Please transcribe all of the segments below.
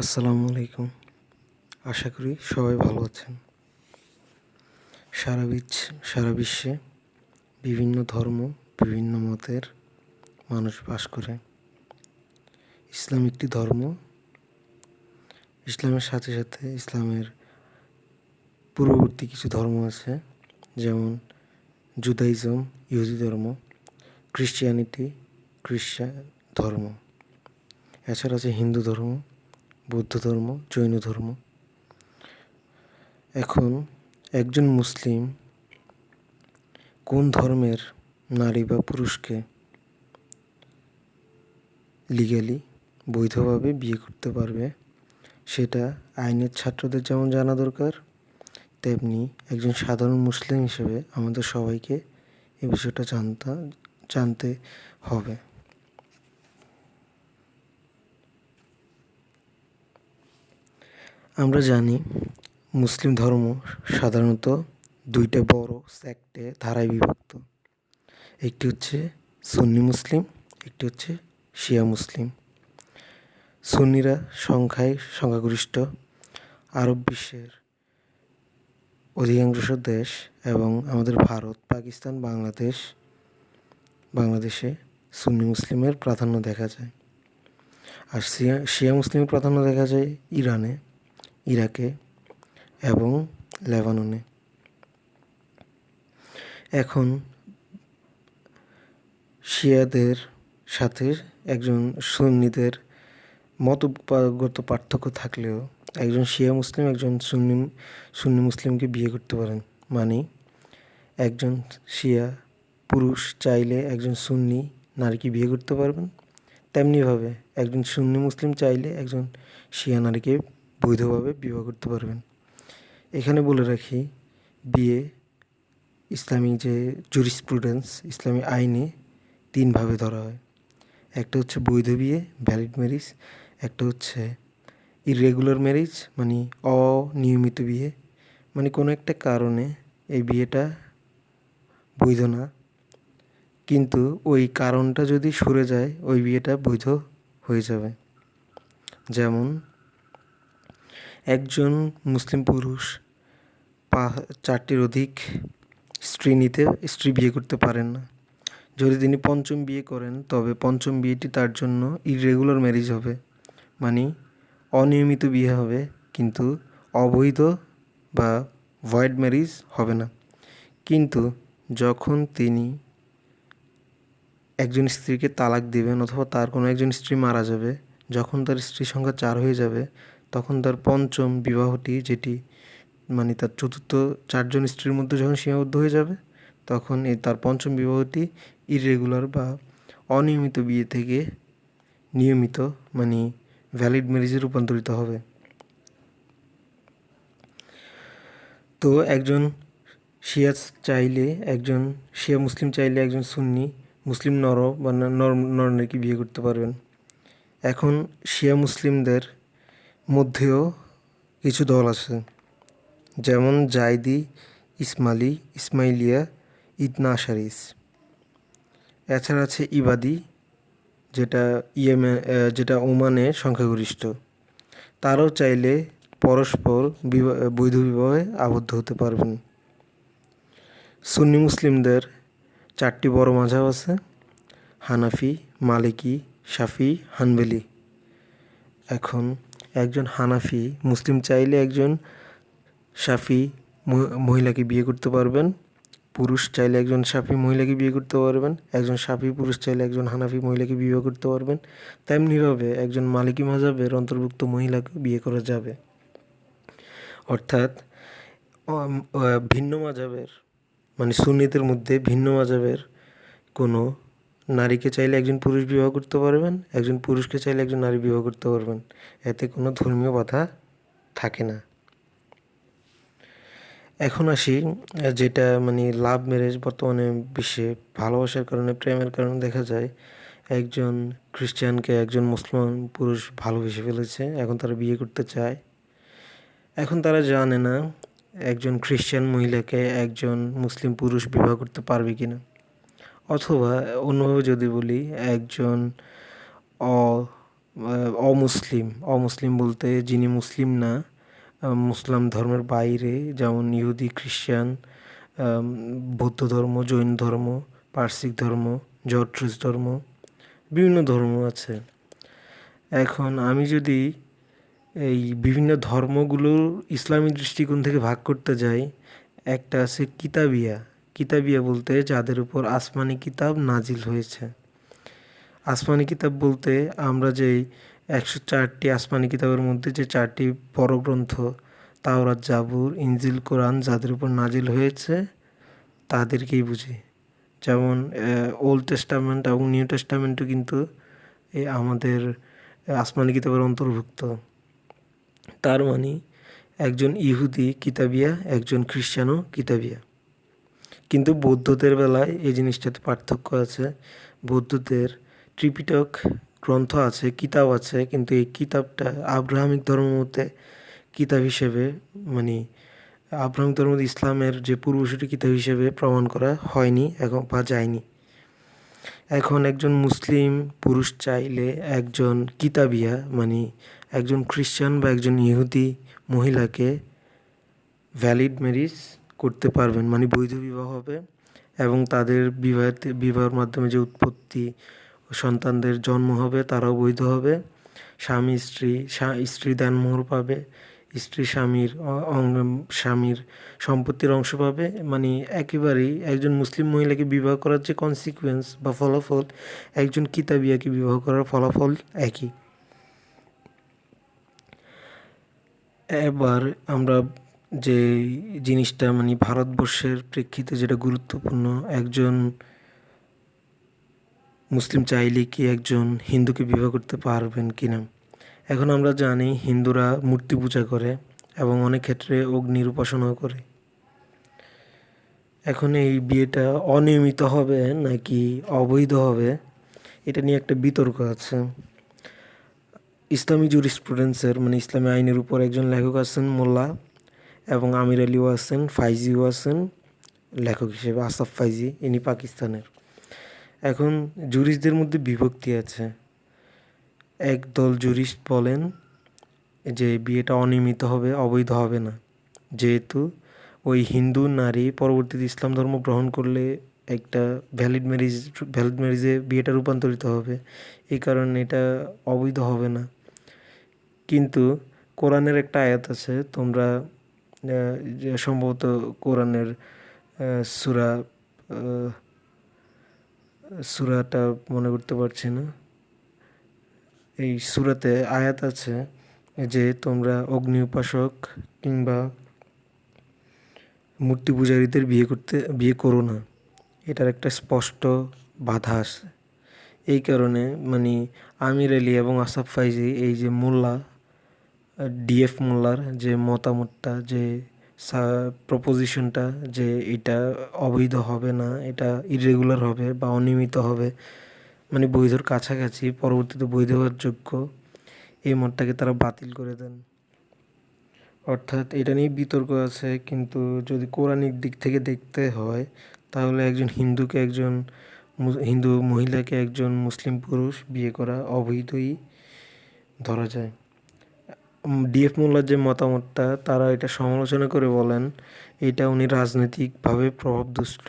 আসসালামু আলাইকুম। আশা করি সবাই ভালো আছেন। সারা বিশ্বে বিভিন্ন ধর্ম, বিভিন্ন মতের মানুষ বাস করে। ইসলাম একটি ধর্ম। ইসলামের সাথে সাথে ইসলামের পূর্ববর্তী কিছু ধর্ম আছে, যেমন জুদাইজম, ইহুদি ধর্ম, খ্রিস্টিয়ানিটি, খ্রিস্টান ধর্ম। এছাড়া আছে হিন্দু ধর্ম, বৌদ্ধ ধর্ম, জৈন ধর্ম। এখন একজন মুসলিম কোন ধর্মের নারী বা পুরুষকে লিগ্যালি বৈধভাবে বিয়ে করতে পারবে, সেটা আইনের ছাত্রদের যেমন জানা দরকার, তেমনি একজন সাধারণ মুসলিম হিসেবে আমাদের সবাইকে এই বিষয়টা জানতে হবে। আমরা জানি মুসলিম ধর্ম সাধারণত দুইটা বড় সেক্টে ধারায় বিভক্ত। একটি হচ্ছে সুন্নি মুসলিম, একটি হচ্ছে শিয়া মুসলিম। সুন্নিরা সংখ্যাগরিষ্ঠ। আরব বিশ্বের অধিকাংশ দেশ এবং আমাদের ভারত, পাকিস্তান, বাংলাদেশে সুন্নি মুসলিমের প্রাধান্য দেখা যায়। আর শিয়া মুসলিমের প্রাধান্য দেখা যায় ইরানে, ইরাকে এবং লেবাননে। এখন শিয়াদের সাথে একজন সুন্নিদের মতগত পার্থক্য থাকলেও একজন শিয়া মুসলিম একজন সুন্নি মুসলিমকে বিয়ে করতে পারেন। মানে একজন শিয়া পুরুষ চাইলে একজন সুন্নি নারীকে বিয়ে করতে পারবেন, তেমনিভাবে একজন সুন্নি মুসলিম চাইলে একজন শিয়া নারীকে বৈধভাবে বিবাহ করতে পারবেন। এখানে বলে রাখি, বিয়ে ইসলামী যে জুরিসপ্রুডেন্স, ইসলামী আইনে তিনভাবে ধরা হয়। একটা হচ্ছে বৈধ বিয়ে, ভ্যালিড ম্যারিজ। একটা হচ্ছে ইররেগুলার ম্যারিজ, মানে অনিয়মিত বিয়ে, মানে কোনো একটা কারণে এই বিয়েটা বৈধ না, কিন্তু ওই কারণটা যদি সরে যায় ওই বিয়েটা বৈধ হয়ে যাবে। যেমন একজন মুসলিম পুরুষ 4টির অধিক স্ত্রী বিয়ে করতে পারেন না। যদি তিনি পঞ্চম বিয়ে করেন, তবে পঞ্চম বিয়েটি তার জন্য ইররেগুলার ম্যারেজ হবে, মানে অনিয়মিত বিয়ে হবে, কিন্তু অবৈধ বা ভয়েড ম্যারেজ হবে না। কিন্তু যখন তিনি একজন স্ত্রীকে তালাক দিবেন অথবা তার কোনো একজন স্ত্রী মারা যাবে, যখন তার স্ত্রীর সংখ্যা 4 হয়ে যাবে, তখন তার পঞ্চম বিবাহটি, যেটি মানে তার চতুর্থ 4জন স্ত্রীর মধ্যে যখন সীমাবদ্ধ হয়ে যাবে, তখন তার পঞ্চম বিবাহটি ইররেগুলার বা অনিয়মিত বিয়ে থেকে নিয়মিত, মানে ভ্যালিড ম্যারেজে রূপান্তরিত হবে। তো একজন শিয়া মুসলিম চাইলে একজন সুন্নি মুসলিম নর বা নারীকে বিয়ে করতে পারবেন। এখন শিয়া মুসলিমদের মধ্যেও কিছু দল আছে, যেমন জাইদি, ইসমাইলিয়া, ইথনা আশারিস। এছাড়া আছে ইবাদি, যেটা ওমানে সংখ্যাগরিষ্ঠ। তারাও চাইলে পরস্পর বৈধ বিবাহে আবদ্ধ হতে পারবেন। সুন্নি মুসলিমদের 4টি বড় মাযহাব আছে: হানাফি, মালিকি, শাফি, হানবলি। এখন একজন হানাফি মুসলিম চাইলে একজন শাফি মহিলাকে বিয়ে করতে পারবেন। পুরুষ চাইলে একজন শাফি মহিলাকে বিয়ে করতে পারবেন। একজন শাফি পুরুষ চাইলে একজন হানাফি মহিলাকে বিয়ে করতে পারবেন। তেমনিভাবে একজন মালিকি মাযহাবের অন্তর্ভুক্ত মহিলাকে বিয়ে করা যাবে। অর্থাৎ ভিন্ন মাযহাবের, মানে সুন্নিদের মধ্যে ভিন্ন মাযহাবের কোনো নারীকে চাইলে একজন পুরুষ বিবাহ করতে পারবেন, একজন পুরুষকে চাইলে একজন নারী বিবাহ করতে পারবেন। এতে কোনো ধর্মীয় বাধা থাকে না। এখন আসি, যেটা মানে লাভ ম্যারেজ বর্তমানে বিশ্বে ভালোবাসার কারণে, প্রেমের কারণে দেখা যায় একজন খ্রিস্টানকে একজন মুসলমান পুরুষ ভালোবেসে ফেলেছে, এখন তারা বিয়ে করতে চায়। এখন তারা জানে না একজন খ্রিস্টান মহিলাকে একজন মুসলিম পুরুষ বিবাহ করতে পারবে কিনা, অথবা অন্যভাবে যদি বলি, একজন অমুসলিম, অমুসলিম বলতে যিনি মুসলিম না, মুসলিম ধর্মের বাইরে, যেমন ইহুদি, খ্রিস্টান, বৌদ্ধ ধর্ম, জৈন ধর্ম, পারসিক ধর্ম, জরথ্রুস ধর্ম, বিভিন্ন ধর্ম আছে। এখন আমি যদি এই বিভিন্ন ধর্মগুলোর ইসলামী দৃষ্টিকোণ থেকে ভাগ করতে যাই, একটা আছে কিতাবিয়া। কিতাবিয়া বলতে যাদের উপর আসমানি কিতাব নাজিল হয়েছে। আসমানি কিতাব বলতে আমরা যেই 104টি আসমানি কিতাবের মধ্যে যে 4টি বড় গ্রন্থ, তাওরাত, জাবুর, ইনজিল, কোরআন যাদের উপর নাজিল হয়েছে তাদেরকেই বুঝি। যেমন ওল্ড টেস্টামেন্ট এবং নিউ টেস্টামেন্টও কিন্তু আমাদের আসমানি কিতাবের অন্তর্ভুক্ত। তার মানে একজন ইহুদি কিতাবিয়া, একজন খ্রিস্টানও কিতাবিয়া। কিন্তু বৌদ্ধদের বেলায় এই জিনিসটাতে পার্থক্য আছে। বৌদ্ধদের ত্রিপিটক গ্রন্থ আছে, কিতাব আছে, কিন্তু এই কিতাবটা আব্রাহামিক ধর্মের মধ্যে কিতাব হিসেবে, মানে আব্রাহামিক ধর্ম ইসলামের যে পূর্বসূরি কিতাব হিসেবে প্রমাণ করা হয়নি এবং বা যায়নি। এখন একজন মুসলিম পুরুষ চাইলে একজন কিতাবিয়া, মানে একজন খ্রিস্টান বা একজন ইহুদি মহিলাকে ভ্যালিড ম্যারিজ করতে পারবেন, মানে বৈধ বিবাহ হবে, এবং তাদের বিবাহের মাধ্যমে যে উৎপত্তি, সন্তানদের জন্ম হবে, তারাও বৈধ হবে। স্বামী স্ত্রী দেনমোহর পাবে, স্ত্রী স্বামীর সম্পত্তির অংশ পাবে। মানে একেবারেই একজন মুসলিম মহিলাকে বিবাহ করার যে কনসিকুয়েন্স বা ফলাফল, একজন কিতাবিয়াকে বিবাহ করার ফলাফল একই। এবার আমরা যে জিনিসটা, মানে ভারতবর্ষের প্রেক্ষিতে যেটা গুরুত্বপূর্ণ, একজন মুসলিম চাইলে কি একজন হিন্দুকে বিবাহ করতে পারবেন কিনা। এখন আমরা জানি হিন্দুরা মূর্তি পূজা করে এবং অনেক ক্ষেত্রে অগ্নির উপাসনাও করে। এখন এই বিয়েটা অনিয়মিত হবে নাকি অবৈধ হবে, এটা নিয়ে একটা বিতর্ক আছে। ইসলামী জুরিসপ্রুডেন্সের, মানে ইসলামী আইনের উপর একজন লেখক আছেন মোল্লা, এবং আমির আলীও আছেন, ফাইজিও আছেন লেখক হিসেবে, আসফ ফাইজি, ইনি পাকিস্তানের। এখন জুরিস্টদের মধ্যে বিভক্তি আছে। একদল জুরিস্ট বলেন যে বিয়েটা অনিয়মিত হবে, অবৈধ হবে না, যেহেতু ওই হিন্দু নারী পরবর্তীতে ইসলাম ধর্ম গ্রহণ করলে একটা ভ্যালিড ম্যারিজে বিয়েটা রূপান্তরিত হবে, এই কারণে এটা অবৈধ হবে না। কিন্তু কোরআনের একটা আয়াত আছে, তোমরা যে সম্ভবত কোরআনের সূরা, সূরাটা মনে করতে পারছি না, এই সূরাতে আয়াত আছে যে তোমরা অগ্নি উপাসক কিংবা মূর্তি পূজারীদের বিয়ে করো না। এটার একটা স্পষ্ট বাধা আছে। এই কারণে মানে আমির আলী এবং আসফ ফাইজি, এই যে মোল্লা, ডিএফ মোল্লার যে মতামতটা, যে প্রপোজিশনটা, যে এটা অবৈধ হবে না, এটা ইরেগুলার হবে বা অনিয়মিত হবে, মানে বৈধর কাছাকাছি, পরবর্তীতে বৈধ হওয়ার যোগ্য, এই মতটাকে তারা বাতিল করে দেন। অর্থাৎ এটা নিয়ে বিতর্ক আছে, কিন্তু যদি কোরআনিক দিক থেকে দেখতে হয় তাহলে একজন হিন্দু মহিলাকে একজন মুসলিম পুরুষ বিয়ে করা অবৈধই ধরা যায়। ডিএফ মোল্লার যে মতামতটা, তারা এটা সমালোচনা করে বলেন এটা উনি রাজনৈতিকভাবে প্রভাবদুষ্ট।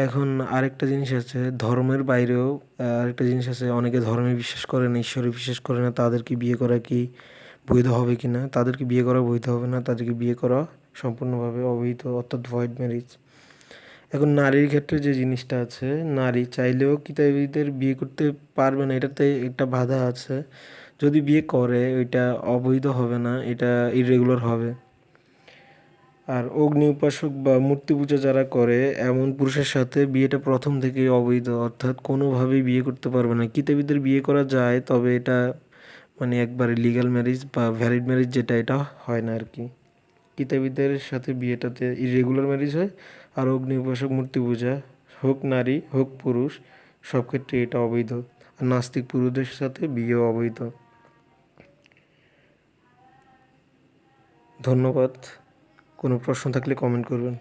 এখন আরেকটা জিনিস আছে, ধর্মের বাইরেও আরেকটা জিনিস আছে, অনেকে ধর্মে বিশ্বাস করে না, ঈশ্বরে বিশ্বাস করে না, তাদেরকে বিয়ে করা কি বৈধ হবে কি না। তাদেরকে বিয়ে করা বৈধ হবে না, তাদেরকে বিয়ে করা সম্পূর্ণভাবে অবৈধ, অর্থাৎ ভয়েড ম্যারেজ। এখন নারীর ক্ষেত্রে যে জিনিসটা আছে, নারী চাইলেও কিতাবীদের বিয়ে করতে পারবে না, এটাতে একটা বাধা আছে। যদি বিয়ে করে ওইটা অবৈধ হবে না, এটা ইরেগুলার হবে। আর অগ্নি উপাসক বা মূর্তি পূজা যারা করে এমন পুরুষের সাথে বিয়েটা প্রথম থেকেই অবৈধ, অর্থাৎ কোনোভাবেই বিয়ে করতে পারবে না। কিতাবীদের বিয়ে করা যায়, তবে এটা মানে একবারে লিগ্যাল ম্যারেজ বা ভ্যালিড ম্যারেজ যেটা, এটা হয় না আর কি। কিতাবীদের সাথে বিয়েটাতে ইরেগুলার ম্যারেজ হয়। আর অগ্নি উপাসক, মূর্তি পূজা, হোক নারী হোক পুরুষ, সব ক্ষেত্রে এটা অবৈধ। আর নাস্তিক পুরুষদের সাথে বিয়েও অবৈধ। ধন্যবাদ। কোনো প্রশ্ন থাকলে কমেন্ট করবেন।